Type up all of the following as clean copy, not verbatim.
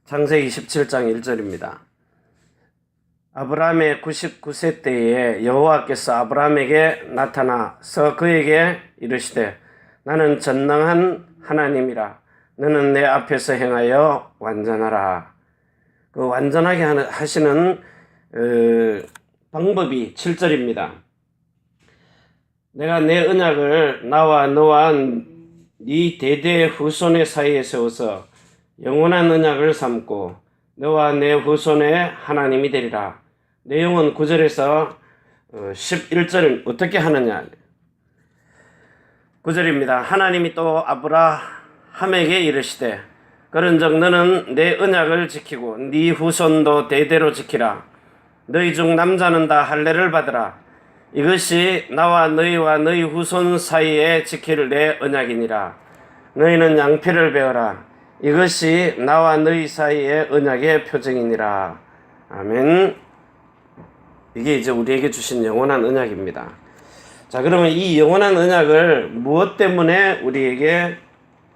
창세기 17장 1절입니다. 아브라함의 99세 때에 여호와께서 아브라함에게 나타나서 그에게 이르시되 나는 전능한 하나님이라. 너는 내 앞에서 행하여 완전하라. 그 완전하게 하시는 방법이 7절입니다. 내가 내 언약을 나와 너와 네 대대 후손의 사이에 세워서 영원한 언약을 삼고 너와 내 후손의 하나님이 되리라. 내용은 9절에서 11절은 어떻게 하느냐. 9절입니다. 하나님이 또 아브라함에게 이르시되 그런즉 너는 내 언약을 지키고 네 후손도 대대로 지키라. 너희 중 남자는 다 할례를 받으라. 이것이 나와 너희와 너희 후손 사이에 지킬 내 언약이니라. 너희는 양피를 베어라. 이것이 나와 너희 사이의 언약의 표징이니라. 아멘. 이게 이제 우리에게 주신 영원한 언약입니다. 자, 그러면 이 영원한 언약을 무엇 때문에 우리에게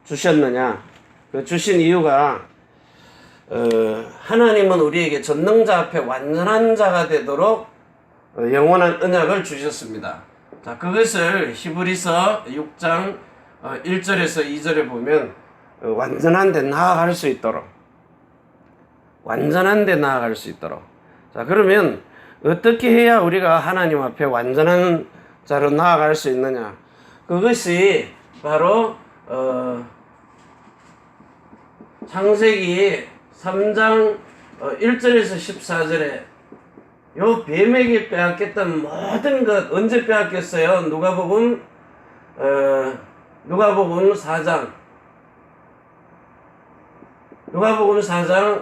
주셨느냐? 그 주신 이유가 하나님은 우리에게 전능자 앞에 완전한 자가 되도록 영원한 언약을 주셨습니다. 자, 그것을 히브리서 6장 1절에서 2절에 보면 완전한 데 나아갈 수 있도록 자, 그러면 어떻게 해야 우리가 하나님 앞에 완전한 자로 나아갈 수 있느냐? 그것이 바로 창세기 3장 1절에서 14절에 요 뱀에게 빼앗겼던 모든 것 언제 빼앗겼어요? 누가복음 4장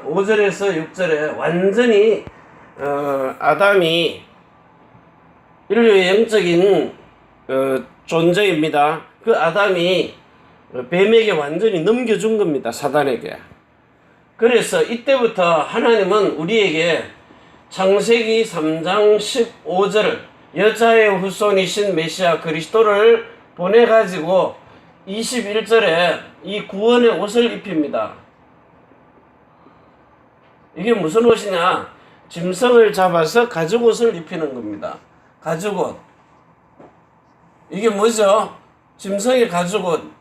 5절에서 6절에 완전히 아담이 인류의 영적인 존재입니다. 그 아담이 뱀에게 완전히 넘겨준 겁니다. 사단에게. 그래서 이때부터 하나님은 우리에게 창세기 3장 15절 여자의 후손이신 메시아 그리스도를 보내가지고 21절에 이 구원의 옷을 입힙니다. 이게 무슨 옷이냐? 짐승을 잡아서 가죽옷을 입히는 겁니다. 가죽옷. 이게 뭐죠? 짐승의 가죽옷.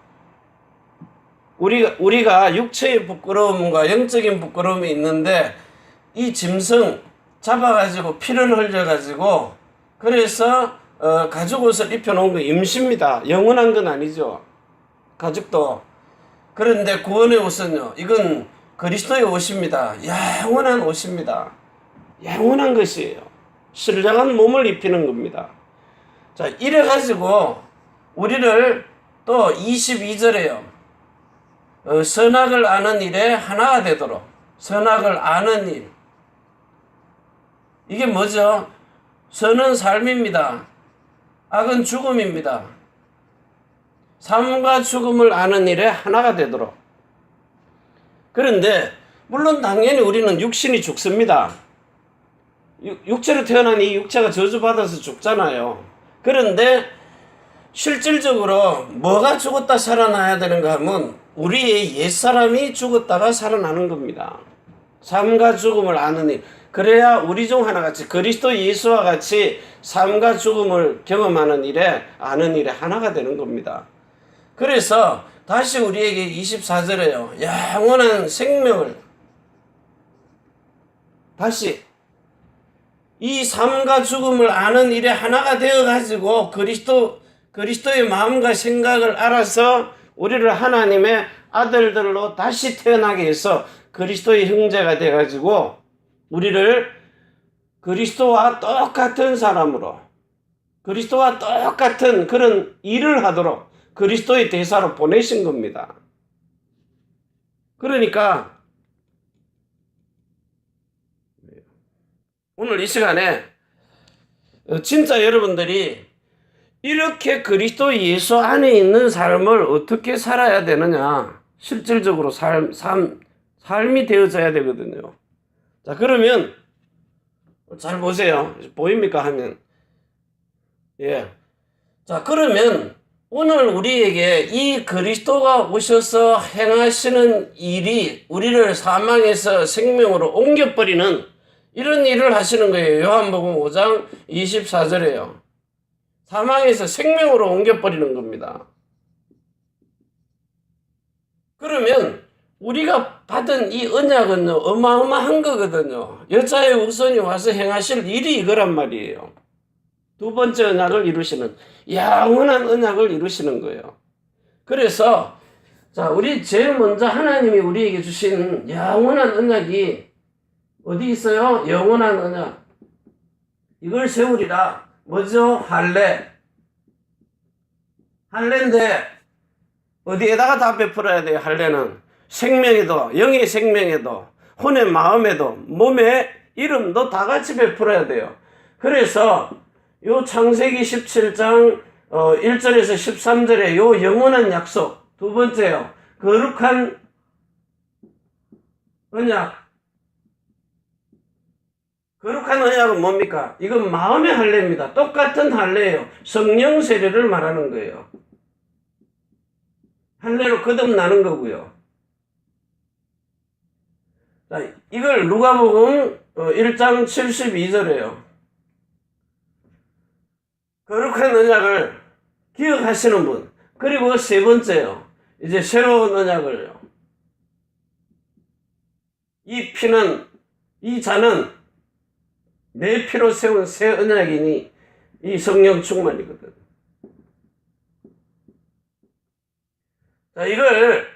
우리가 육체의 부끄러움과 영적인 부끄러움이 있는데 이 짐승 잡아가지고 피를 흘려가지고 그래서 가죽옷을 입혀놓은 거 임시입니다. 영원한 건 아니죠. 가죽도. 그런데 구원의 옷은요. 이건 그리스도의 옷입니다. 영원한 옷입니다. 영원한 것이에요. 신령한 몸을 입히는 겁니다. 자, 이래가지고 우리를 또 22절에요. 선악을 아는 일에 하나가 되도록. 선악을 아는 일. 이게 뭐죠? 선은 삶입니다. 악은 죽음입니다. 삶과 죽음을 아는 일에 하나가 되도록. 그런데 물론 당연히 우리는 육신이 죽습니다. 육체로 태어난 이 육체가 저주받아서 죽잖아요. 그런데 실질적으로 뭐가 죽었다 살아나야 되는가 하면 우리의 옛사람이 죽었다가 살아나는 겁니다. 삶과 죽음을 아는 일. 그래야 우리 중 하나같이 그리스도 예수와 같이 삶과 죽음을 경험하는 일에 아는 일에 하나가 되는 겁니다. 그래서 다시 우리에게 24절에요. 영원한 생명을 다시 이 삶과 죽음을 아는 일에 하나가 되어가지고 그리스도의 마음과 생각을 알아서 우리를 하나님의 아들들로 다시 태어나게 해서 그리스도의 형제가 돼가지고 우리를 그리스도와 똑같은 사람으로 그리스도와 똑같은 그런 일을 하도록 그리스도의 대사로 보내신 겁니다. 그러니까 오늘 이 시간에 진짜 여러분들이 이렇게 그리스도 예수 안에 있는 삶을 어떻게 살아야 되느냐, 실질적으로 삶이 되어져야 되거든요. 자, 그러면 잘 보세요. 보입니까? 하면 예. 자, 그러면 오늘 우리에게 이 그리스도가 오셔서 행하시는 일이 우리를 사망에서 생명으로 옮겨버리는 이런 일을 하시는 거예요. 요한복음 5장 24절에요. 사망에서 생명으로 옮겨버리는 겁니다. 그러면 우리가 받은 이 언약은요, 어마어마한 거거든요. 여자의 후손이 와서 행하실 일이 이거란 말이에요. 두 번째 언약을 이루시는, 영원한 언약을 이루시는 거예요. 그래서 자, 우리 제일 먼저 하나님이 우리에게 주신 영원한 언약이 어디 있어요? 영원한 언약. 이걸 세우리라. 뭐죠? 할례. 할례인데 어디에다가 다 베풀어야 돼요? 할례는 생명에도, 영의 생명에도, 혼의 마음에도, 몸의 이름도 다 같이 베풀어야 돼요. 그래서 요 창세기 17장 1절에서 13절에 요 영원한 약속, 두 번째요, 거룩한 언약. 거룩한 언약은 뭡니까? 이건 마음의 할례입니다. 똑같은 할례예요. 성령 세례를 말하는 거예요. 할례로 거듭나는 거고요. 자, 이걸 누가복음 1장 72절에요. 거룩한 언약을 기억하시는 분. 그리고 세 번째요. 이제 새로운 언약을요. 이 피는, 이 잔은 내 피로 세운 새 언약이니 이 성령 충만이거든. 자, 이걸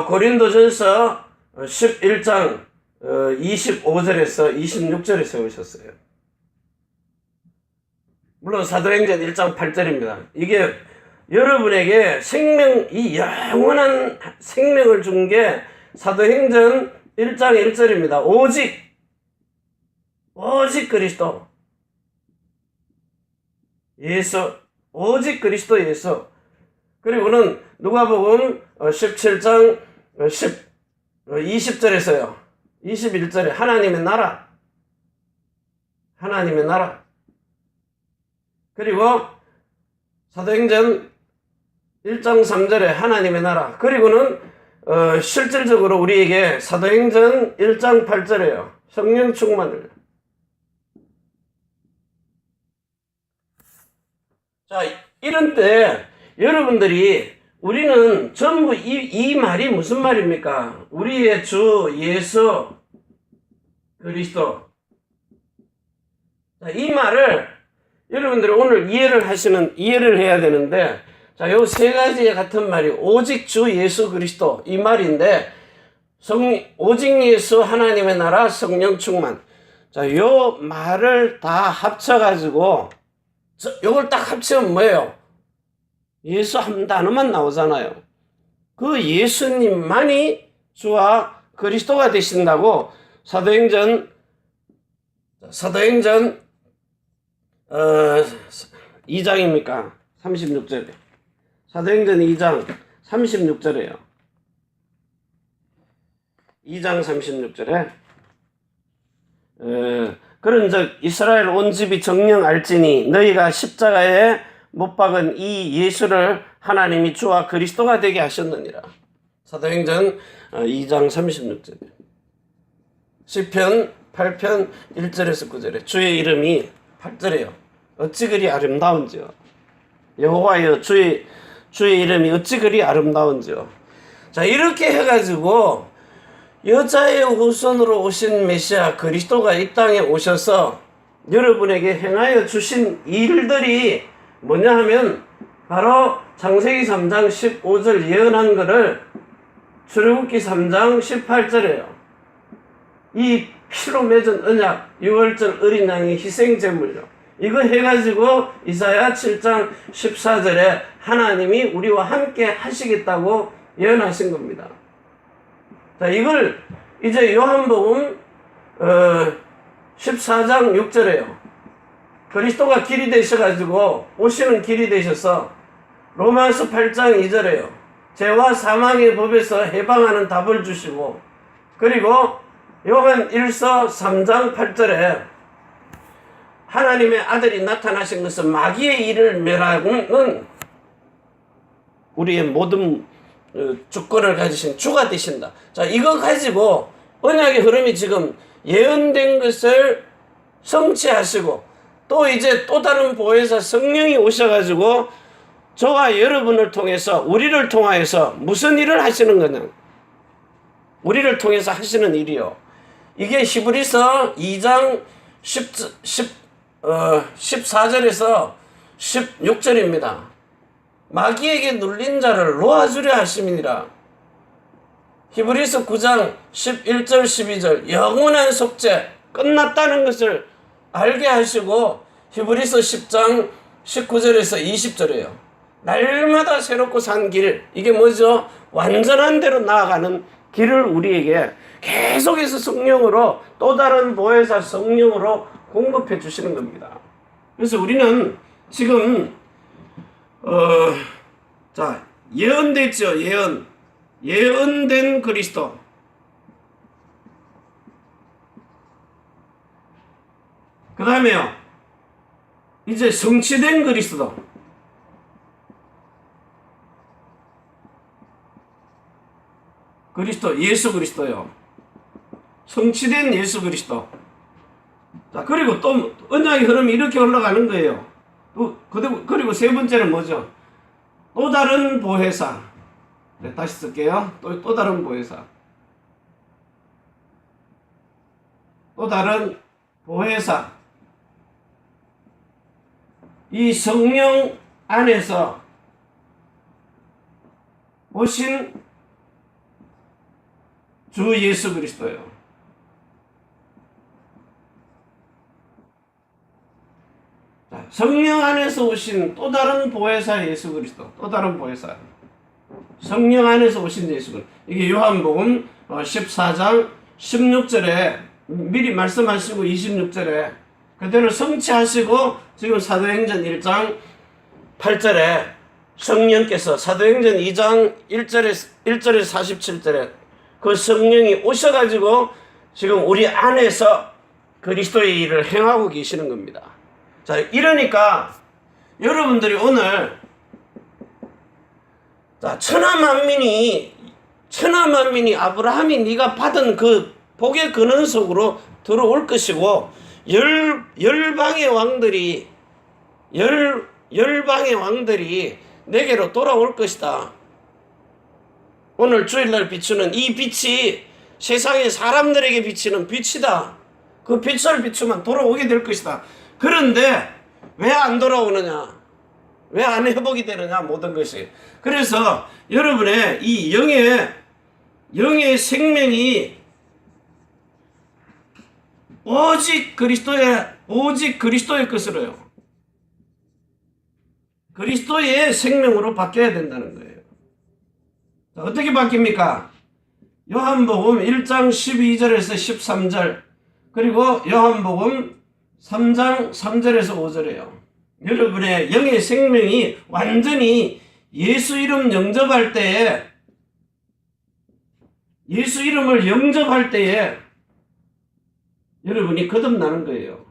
고린도전서 11장 25절에서 26절에 세우셨어요. 물론 사도행전 1장 8절입니다. 이게 여러분에게 생명, 이 영원한 생명을 준 게 사도행전 1장 1절입니다. 오직 그리스도 예수, 오직 그리스도 예수. 그리고는 누가복음 17장 20절에서요. 21절에 하나님의 나라. 하나님의 나라. 그리고 사도행전 1장 3절에 하나님의 나라. 그리고는 실질적으로 우리에게 사도행전 1장 8절에요. 성령 충만을. 자, 이런 때 여러분들이 우리는 전부 이 말이 무슨 말입니까? 우리의 주 예수 그리스도. 자, 이 말을 여러분들이 오늘 이해를 해야 되는데, 자, 요 세 가지의 같은 말이 오직 주 예수 그리스도 이 말인데, 오직 예수 하나님의 나라 성령 충만. 자, 요 말을 다 합쳐가지고 요걸 딱 합치면 뭐예요? 예수 한 단어만 나오잖아요. 그 예수님만이 주와 그리스도가 되신다고 사도행전 2장입니까? 36절에. 사도행전 2장 36절에요. 2장 36절에 그런즉 이스라엘 온 집이 정령 알지니 너희가 십자가에 못 박은 이 예수를 하나님이 주와 그리스도가 되게 하셨느니라. 사도행전 2장 36절에. 시편 8편 1절에서 9절에 주의 이름이 8절에요. 어찌 그리 아름다운지요. 여호와여 주의 이름이 어찌 그리 아름다운지요. 자, 이렇게 해가지고 여자의 후손으로 오신 메시아 그리스도가 이 땅에 오셔서 여러분에게 행하여 주신 일들이 뭐냐 하면 바로 창세기 3장 15절 예언한 것을 출애굽기 3장 18절에요. 이 피로 맺은 언약, 6월절 어린 양의 희생제물요. 이거 해가지고 이사야 7장 14절에 하나님이 우리와 함께 하시겠다고 예언하신 겁니다. 자, 이걸 이제 요한복음 14장 6절에요. 그리스도가 길이 되셔가지고 오시는 길이 되셔서 로마서 8장 2절에요. 죄와 사망의 법에서 해방하는 답을 주시고, 그리고 요한 1서 3장 8절에 하나님의 아들이 나타나신 것은 마귀의 일을 멸하는 우리의 모든 주권을 가지신 주가 되신다. 자, 이거 가지고 언약의 흐름이 지금 예언된 것을 성취하시고, 또 이제 또 다른 보혜사 성령이 오셔가지고 저와 여러분을 통해서, 우리를 통하여서 무슨 일을 하시는 거냐? 우리를 통해서 하시는 일이요. 이게 히브리서 2장 14절에서 16절입니다. 마귀에게 눌린 자를 놓아주려 하심이니라. 히브리서 9장 11절 12절 영원한 속죄 끝났다는 것을 알게 하시고, 히브리서 10장 19절에서 20절이에요. 날마다 새롭고 산 길, 이게 뭐죠? 완전한 대로 나아가는 길을 우리에게 계속해서 성령으로, 또 다른 보혜사 성령으로 공급해 주시는 겁니다. 그래서 우리는 지금 자, 예언됐죠. 예언된 그리스도. 그 다음에요, 이제 성취된 그리스도. 그리스도, 예수 그리스도요. 성취된 예수 그리스도. 자, 그리고 또 언약의 흐름이 이렇게 흘러가는 거예요. 그리고 세 번째는 뭐죠? 또 다른 보혜사. 네, 다시 쓸게요. 또 다른 보혜사. 또 다른 보혜사. 이 성령 안에서 오신 주 예수 그리스도요. 성령 안에서 오신 또 다른 보혜사 예수 그리스도. 또 다른 보혜사. 성령 안에서 오신 예수 그리스도. 이게 요한복음 14장 16절에 미리 말씀하시고 26절에 그대로 성취하시고, 지금 사도행전 1장 8절에 성령께서, 사도행전 2장 1절에서 47절에 그 성령이 오셔가지고 지금 우리 안에서 그리스도의 일을 행하고 계시는 겁니다. 자, 이러니까 여러분들이 오늘, 자, 천하만민이 아브라함이 네가 받은 그 복의 근원 속으로 들어올 것이고, 열방의 왕들이 내게로 돌아올 것이다. 오늘 주일날 비추는 이 빛이 세상의 사람들에게 비치는 빛이다. 그 빛을 비추면 돌아오게 될 것이다. 그런데 왜 안 돌아오느냐? 왜 안 회복이 되느냐? 모든 것이. 그래서 여러분의 이 영의 생명이 오직 그리스도의 것으로요. 그리스도의 생명으로 바뀌어야 된다는 거예요. 자, 어떻게 바뀝니까? 요한복음 1장 12절에서 13절, 그리고 요한복음 3장 3절에서 5절이에요. 여러분의 영의 생명이 완전히 예수 이름 영접할 때에, 예수 이름을 영접할 때에 여러분이 거듭나는 거예요.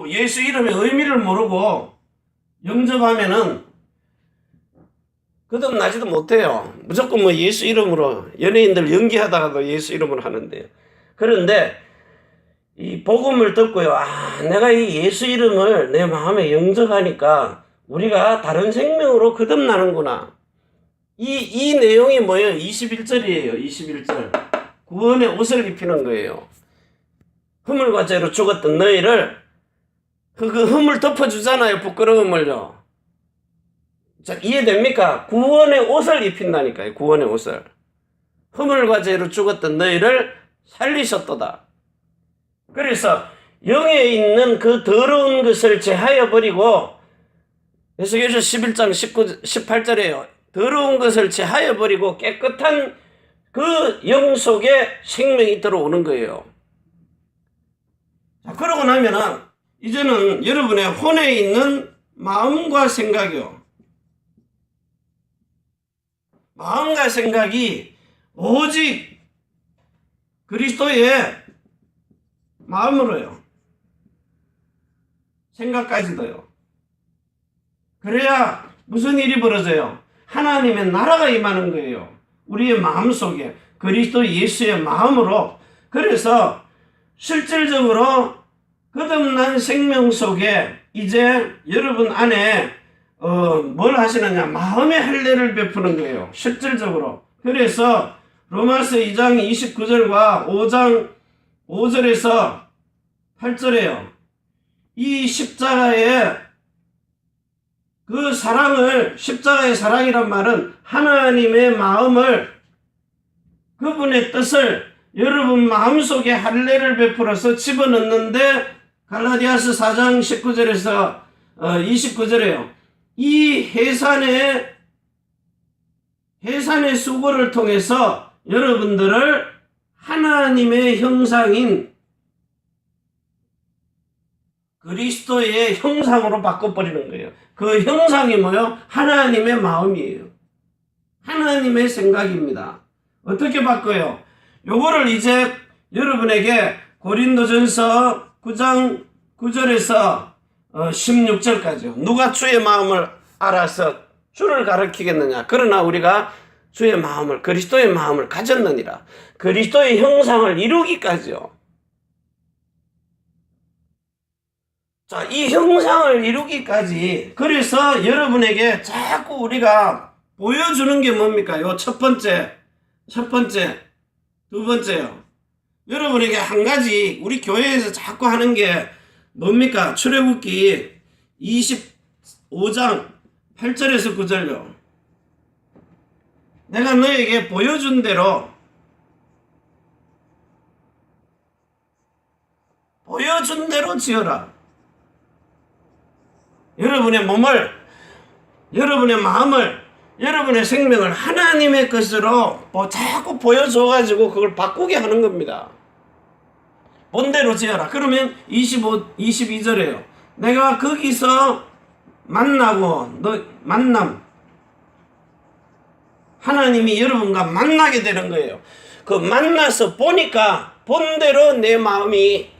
예수 이름의 의미를 모르고 영접하면은 거듭나지도 못해요. 무조건 뭐 예수 이름으로, 연예인들 연기하다가도 예수 이름으로 하는데요. 그런데 이 복음을 듣고요, 내가 이 예수 이름을 내 마음에 영접하니까 우리가 다른 생명으로 거듭나는구나. 이 내용이 뭐예요? 21절이에요. 21절. 구원의 옷을 입히는 거예요. 허물과 죄로 죽었던 너희를 그 흠을 덮어주잖아요. 부끄러움을요. 자, 이해됩니까? 구원의 옷을 입힌다니까요. 구원의 옷을. 허물과 죄로 죽었던 너희를 살리셨도다. 그래서 영에 있는 그 더러운 것을 제하여 버리고, 에스겔서 11장 18절에요. 더러운 것을 제하여 버리고 깨끗한 그 영 속에 생명이 들어오는 거예요. 자, 그러고 나면은 이제는 여러분의 혼에 있는 마음과 생각이요. 마음과 생각이 오직 그리스도의 마음으로요. 생각까지도요. 그래야 무슨 일이 벌어져요? 하나님의 나라가 임하는 거예요. 우리의 마음속에 그리스도 예수의 마음으로. 그래서 실질적으로 거듭난 생명 속에 이제 여러분 안에 뭘 하시느냐? 마음의 할례를 베푸는 거예요. 실질적으로. 그래서 로마서 2장 29절과 5장 5절에서 8절에요. 이 십자가의 그 사랑을, 십자가의 사랑이란 말은 하나님의 마음을, 그분의 뜻을 여러분 마음속에 할례를 베풀어서 집어넣는데, 갈라디아서 4장 19절에서 29절에요. 이 해산의 수고를 통해서 여러분들을 하나님의 형상인 그리스도의 형상으로 바꿔버리는 거예요. 그 형상이 뭐요? 하나님의 마음이에요. 하나님의 생각입니다. 어떻게 바꿔요? 요거를 이제 여러분에게 고린도전서 9장 9절에서 16절까지요. 누가 주의 마음을 알아서 주를 가르치겠느냐? 그러나 우리가 주의 마음을, 그리스도의 마음을 가졌느니라. 그리스도의 형상을 이루기까지요. 자, 이 형상을 이루기까지. 그래서 여러분에게 자꾸 우리가 보여주는 게 뭡니까? 요 첫 번째, 두 번째요. 여러분에게 한 가지 우리 교회에서 자꾸 하는 게 뭡니까? 출애굽기 25장 8절에서 9절요. 내가 너에게 보여준 대로 지어라. 여러분의 몸을, 여러분의 마음을, 여러분의 생명을 하나님의 것으로 자꾸 보여줘가지고 그걸 바꾸게 하는 겁니다. 본대로 지어라. 그러면 22절에요. 내가 거기서 하나님이 여러분과 만나게 되는 거예요. 그 만나서 보니까 본대로 내 마음이,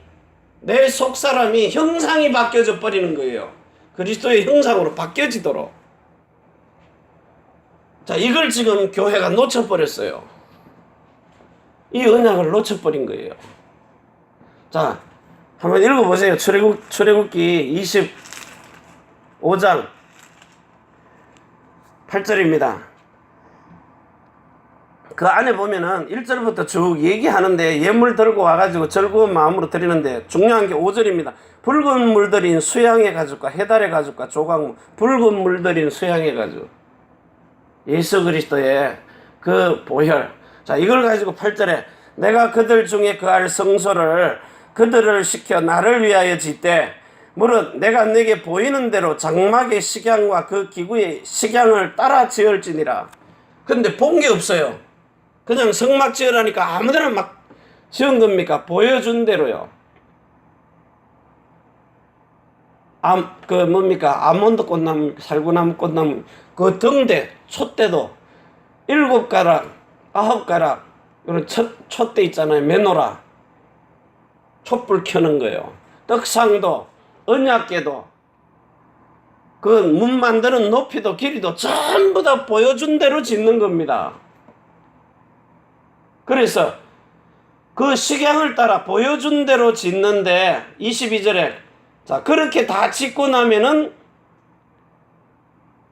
내 속사람이, 형상이 바뀌어져 버리는 거예요. 그리스도의 형상으로 바뀌어지도록. 자, 이걸 지금 교회가 놓쳐버렸어요. 이 언약을 놓쳐버린 거예요. 자, 한번 읽어보세요. 출애굽기 25장 8절입니다. 그 안에 보면은 1절부터 쭉 얘기하는데, 예물 들고 와가지고 즐거운 마음으로 드리는데 중요한 게 5절입니다. 붉은 물들인 수양의 가죽과 해달의 가죽과 조각무, 붉은 물들인 수양의 가죽, 예수 그리스도의 그 보혈. 자, 이걸 가지고 8절에 내가 그들 중에 그할 성소를 그들을 시켜 나를 위하여 짓되, 무릇 내가 내게 보이는 대로 장막의 식양과 그 기구의 식양을 따라 지을지니라. 근데 본 게 없어요. 그냥 성막 지으라니까 아무데나 막 지은 겁니까? 보여준 대로요. 뭡니까? 아몬드 꽃나무, 살구나무 꽃나무, 그 등대, 촛대도 7가락, 9가락, 이런 촛대 있잖아요. 메노라. 촛불 켜는 거예요. 떡상도, 언약궤도, 그 문 만드는 높이도 길이도 전부 다 보여준 대로 짓는 겁니다. 그래서 그 식양을 따라 보여준 대로 짓는데 22절에 자, 그렇게 다 짓고 나면은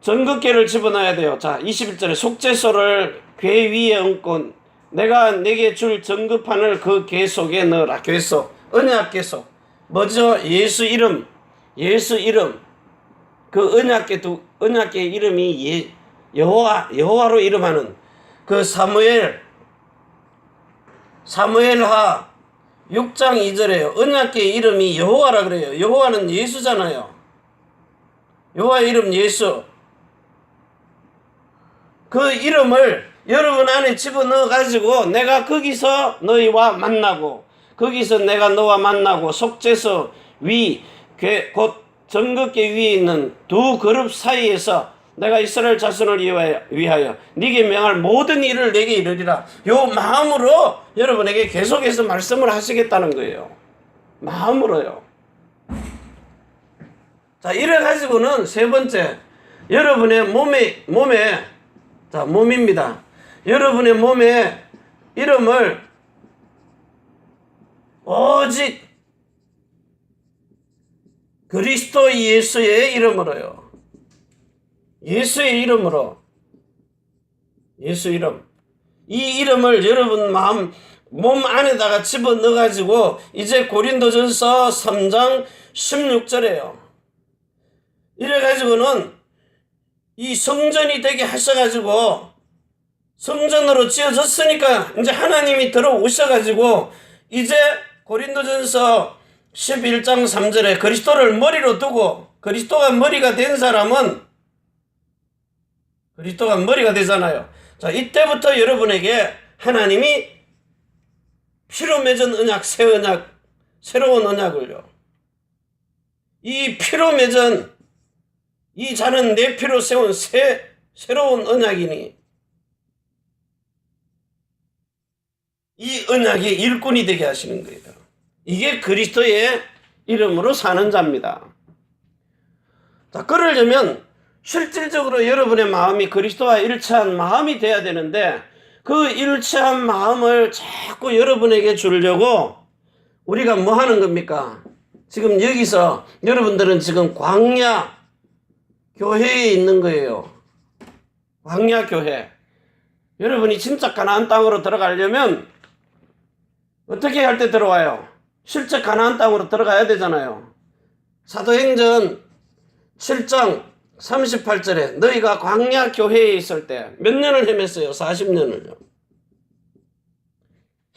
전극계를 집어넣어야 돼요. 자, 21절에 속죄소를 궤 위에 얹고 내가 내게 줄 전급판을 그 궤 속에 넣어라. 궤소, 언약궤소. 뭐죠? 예수 이름. 그 언약궤 이름이 여호와로 이름하는 그 사무엘하 6장 2절에요. 언약궤 이름이 여호와라 그래요. 여호와는 예수잖아요. 여호와 이름 예수. 그 이름을 여러분 안에 집어넣어 가지고 내가 거기서 너희와 만나고, 거기서 내가 너와 만나고, 속죄소 위, 곧 전극궤 위에 있는 두 그룹 사이에서 내가 이스라엘 자손을 위하여 네게 명할 모든 일을 내게 이르리라. 요 마음으로 여러분에게 계속해서 말씀을 하시겠다는 거예요. 마음으로요. 자, 이래 가지고는 세 번째, 여러분의 몸에 자, 몸입니다. 여러분의 몸에 이름을 오직 그리스도 예수의 이름으로요. 예수의 이름으로. 예수 이름. 이 이름을 여러분 몸 안에다가 집어넣어 가지고 이제 고린도전서 3장 16절에요. 이래 가지고는 이 성전이 되게 하셔 가지고 성전으로 지어졌으니까 이제 하나님이 들어오셔 가지고 이제 고린도전서 11장 3절에 그리스도를 머리로 두고 그리스도가 머리가 된 사람은 그리스도가 머리가 되잖아요. 자, 이때부터 여러분에게 하나님이 피로 맺은 언약, 새 언약, 새로운 언약을요. 이 피로 맺은 이 자는 내 피로 세운 새로운 언약이니 이 언약의 일꾼이 되게 하시는 거예요. 이게 그리스도의 이름으로 사는 자입니다. 자, 그러려면 실질적으로 여러분의 마음이 그리스도와 일치한 마음이 돼야 되는데 그 일치한 마음을 자꾸 여러분에게 주려고 우리가 뭐 하는 겁니까? 지금 여기서 여러분들은 지금 광야 교회에 있는 거예요. 광야 교회. 여러분이 진짜 가나안 땅으로 들어가려면 어떻게 할 때 들어와요? 실제 가나안 땅으로 들어가야 되잖아요. 사도행전 7장 38절에 너희가 광야 교회에 있을 때 몇 년을 헤맸어요? 40년을요.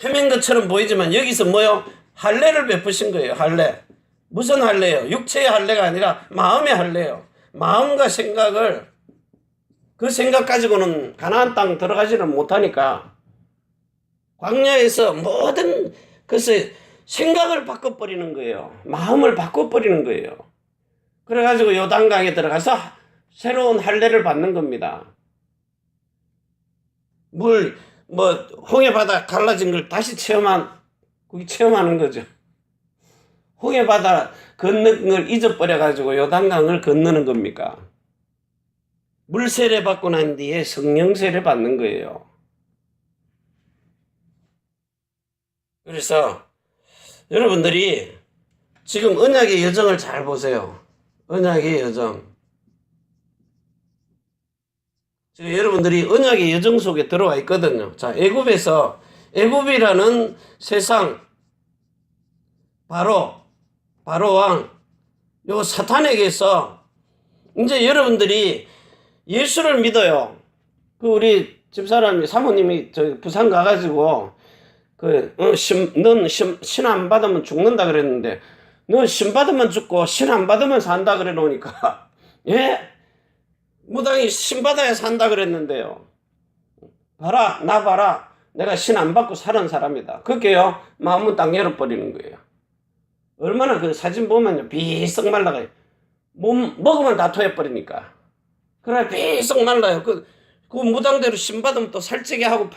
헤맨 것처럼 보이지만 여기서 뭐요? 할례를 베푸신 거예요. 할례. 무슨 할례요? 육체의 할례가 아니라 마음의 할례요. 마음과 생각을 그 생각 가지고는 가나안 땅 들어가지를 못하니까 광야에서 모든 것을 생각을 바꿔버리는 거예요. 마음을 바꿔버리는 거예요. 그래가지고 요단강에 들어가서 새로운 할례를 받는 겁니다. 홍해바다 갈라진 걸 다시 체험하는 거죠. 홍해바다 건너는 걸 잊어버려가지고 요단강을 건너는 겁니까? 물세례 받고 난 뒤에 성령세례 받는 거예요. 그래서 여러분들이 지금 언약의 여정을 잘 보세요. 언약의 여정. 지금 여러분들이 언약의 여정 속에 들어와 있거든요. 자, 애굽이라는 세상 바로 왕, 요 사탄에게서 이제 여러분들이 예수를 믿어요. 우리 집사람이 사모님이 부산 가가지고 넌 신 안 받으면 죽는다 그랬는데 넌 신 받으면 죽고 신 안 받으면 산다 그래 놓으니까 예? 무당이 신 받아야 산다 그랬는데요. 나 봐라. 내가 신 안 받고 사는 사람이다. 그게요. 마음은 딱 열어버리는 거예요. 얼마나 그 사진 보면요. 비썩 말라가요. 먹으면 다 토해버리니까. 그래 비썩 말라요. 그 무당대로 신 받으면 또 살찌게 하고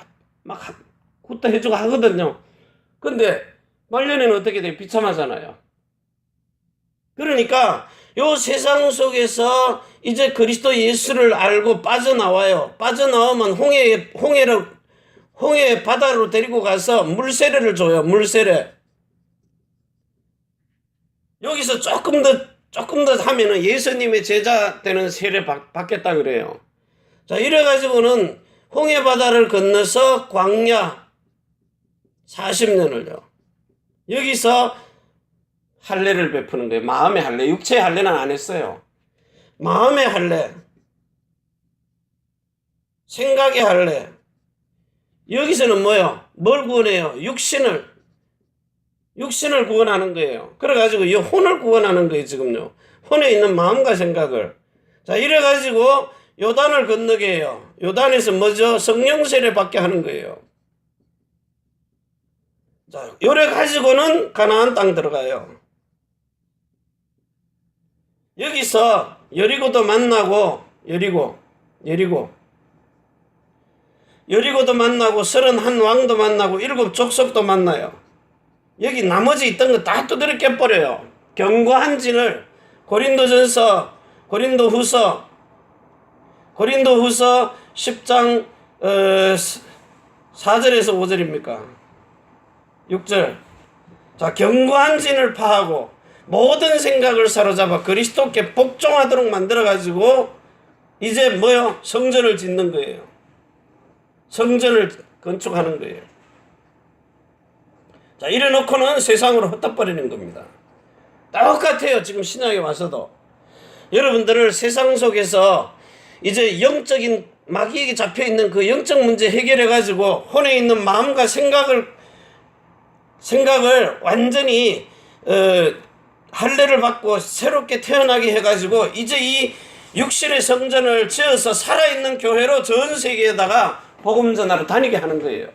막 굿도 해주고 하거든요. 근데 말년에는 어떻게 돼요? 비참하잖아요. 그러니까 요 세상 속에서 이제 그리스도 예수를 알고 빠져나와요. 빠져나오면 홍해 바다로 데리고 가서 물세례를 줘요. 물세례. 여기서 조금 더 하면은 예수님의 제자 되는 세례 받겠다 그래요. 자, 이래가지고는 홍해 바다를 건너서 광야 40년을요. 여기서 할례를 베푸는 거예요. 마음의 할례. 육체의 할례는 안 했어요. 마음의 할례. 생각의 할례. 여기서는 뭐요? 뭘 구원해요? 육신을 구원하는 거예요. 그래가지고 이 혼을 구원하는 거예요, 지금요. 혼에 있는 마음과 생각을. 자, 이래가지고 요단을 건너게 해요. 요단에서 뭐죠? 성령 세례 받게 하는 거예요. 자, 요래 가지고는 가나안 땅 들어가요. 여기서 여리고도 만나고 여리고도 만나고 31왕도 만나고 7 족속도 만나요. 여기 나머지 있던 거 다 두드려 깨버려요. 견고한 진을 고린도전서, 고린도후서, 고린도후서 10장 4절에서 5절입니까? 6절. 자, 견고한 진을 파하고 모든 생각을 사로잡아 그리스도께 복종하도록 만들어가지고 이제 뭐요? 성전을 짓는 거예요. 성전을 건축하는 거예요. 자, 이래 놓고는 세상으로 흩어버리는 겁니다. 똑같아요. 지금 신약에 와서도. 여러분들을 세상 속에서 이제 영적인 마귀에게 잡혀있는 그 영적 문제 해결해가지고 혼에 있는 마음과 생각을 완전히 할례를 받고 새롭게 태어나게 해가지고 이제 이 육신의 성전을 지어서 살아있는 교회로 전 세계에다가 복음 전하러 다니게 하는 거예요.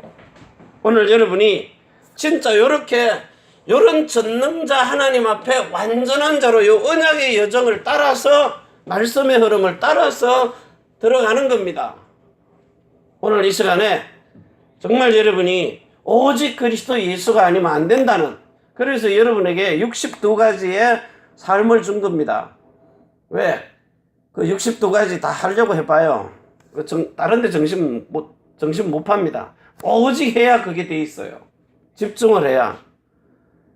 오늘 여러분이 진짜 요런 전능자 하나님 앞에 완전한 자로 요 언약의 여정을 따라서 말씀의 흐름을 따라서 들어가는 겁니다. 오늘 이 시간에 정말 여러분이 오직 그리스도 예수가 아니면 안 된다는, 그래서 여러분에게 62가지의 삶을 준 겁니다. 왜? 그 62가지 다 하려고 해봐요. 다른 데 정신 못 팝니다. 오직 해야 그게 돼 있어요. 집중을 해야.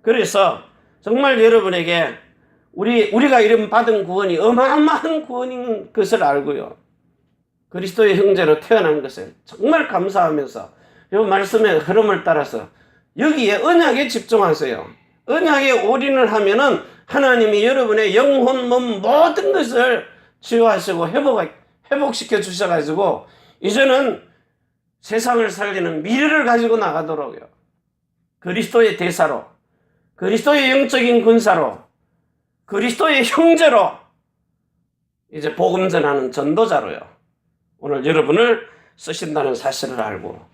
그래서 정말 여러분에게 우리가 이름 받은 구원이 어마어마한 구원인 것을 알고요. 그리스도의 형제로 태어난 것을 정말 감사하면서 이 말씀의 흐름을 따라서 여기에 언약에 집중하세요. 언약에 올인을 하면은 하나님이 여러분의 영혼, 몸 모든 것을 치유하시고 회복시켜 주셔가지고 이제는 세상을 살리는 미래를 가지고 나가도록요. 그리스도의 대사로, 그리스도의 영적인 군사로, 그리스도의 형제로 이제 복음 전하는 전도자로요. 오늘 여러분을 쓰신다는 사실을 알고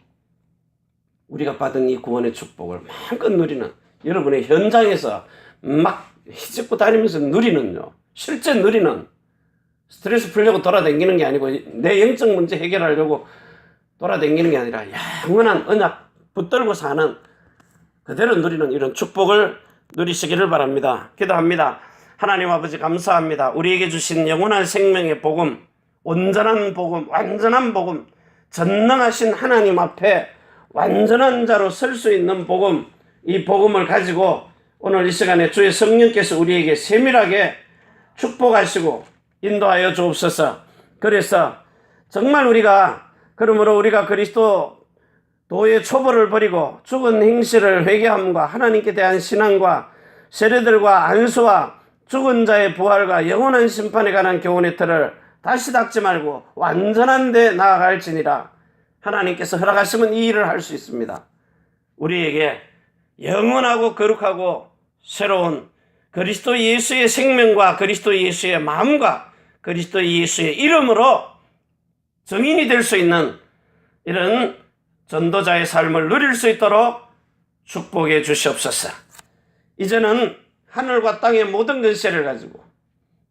우리가 받은 이 구원의 축복을 마음껏 누리는, 여러분의 현장에서 막 휘젓고 다니면서 누리는요. 실제 누리는, 스트레스 풀려고 돌아다니는 게 아니고 내 영적 문제 해결하려고 돌아다니는 게 아니라 영원한 언약 붙들고 사는, 그대로 누리는 이런 축복을 누리시기를 바랍니다. 기도합니다. 하나님 아버지 감사합니다. 우리에게 주신 영원한 생명의 복음, 온전한 복음, 완전한 복음, 전능하신 하나님 앞에 완전한 자로 설 수 있는 복음, 이 복음을 가지고 오늘 이 시간에 주의 성령께서 우리에게 세밀하게 축복하시고 인도하여 주옵소서. 그래서 정말 그러므로 우리가 그리스도의 초보를 버리고 죽은 행실을 회개함과 하나님께 대한 신앙과 세례들과 안수와 죽은 자의 부활과 영원한 심판에 관한 교훈의 틀을 다시 닦지 말고 완전한 데 나아갈지니라. 하나님께서 허락하시면 이 일을 할 수 있습니다. 우리에게 영원하고 거룩하고 새로운 그리스도 예수의 생명과 그리스도 예수의 마음과 그리스도 예수의 이름으로 증인이 될 수 있는 이런 전도자의 삶을 누릴 수 있도록 축복해 주시옵소서. 이제는 하늘과 땅의 모든 근세를 가지고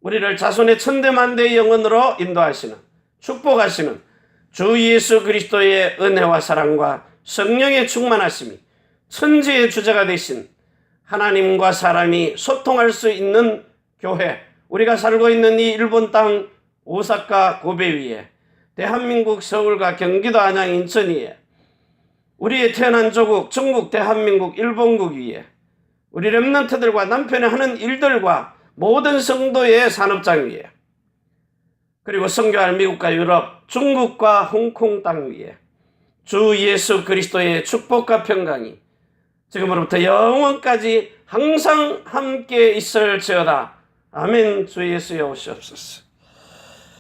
우리를 자손의 천대만대의 영혼으로 인도하시는, 축복하시는 주 예수 그리스도의 은혜와 사랑과 성령의 충만하심이 천지의 주제가 되신 하나님과 사람이 소통할 수 있는 교회, 우리가 살고 있는 이 일본 땅 오사카 고베 위에, 대한민국 서울과 경기도 안양 인천 위에, 우리의 태어난 조국 중국 대한민국 일본국 위에, 우리 렘넌트들과 남편이 하는 일들과 모든 성도의 산업장 위에, 그리고 선교할 미국과 유럽, 중국과 홍콩 땅 위에 주 예수 그리스도의 축복과 평강이 지금으로부터 영원까지 항상 함께 있을지어다. 아멘. 주 예수여 오시옵소서.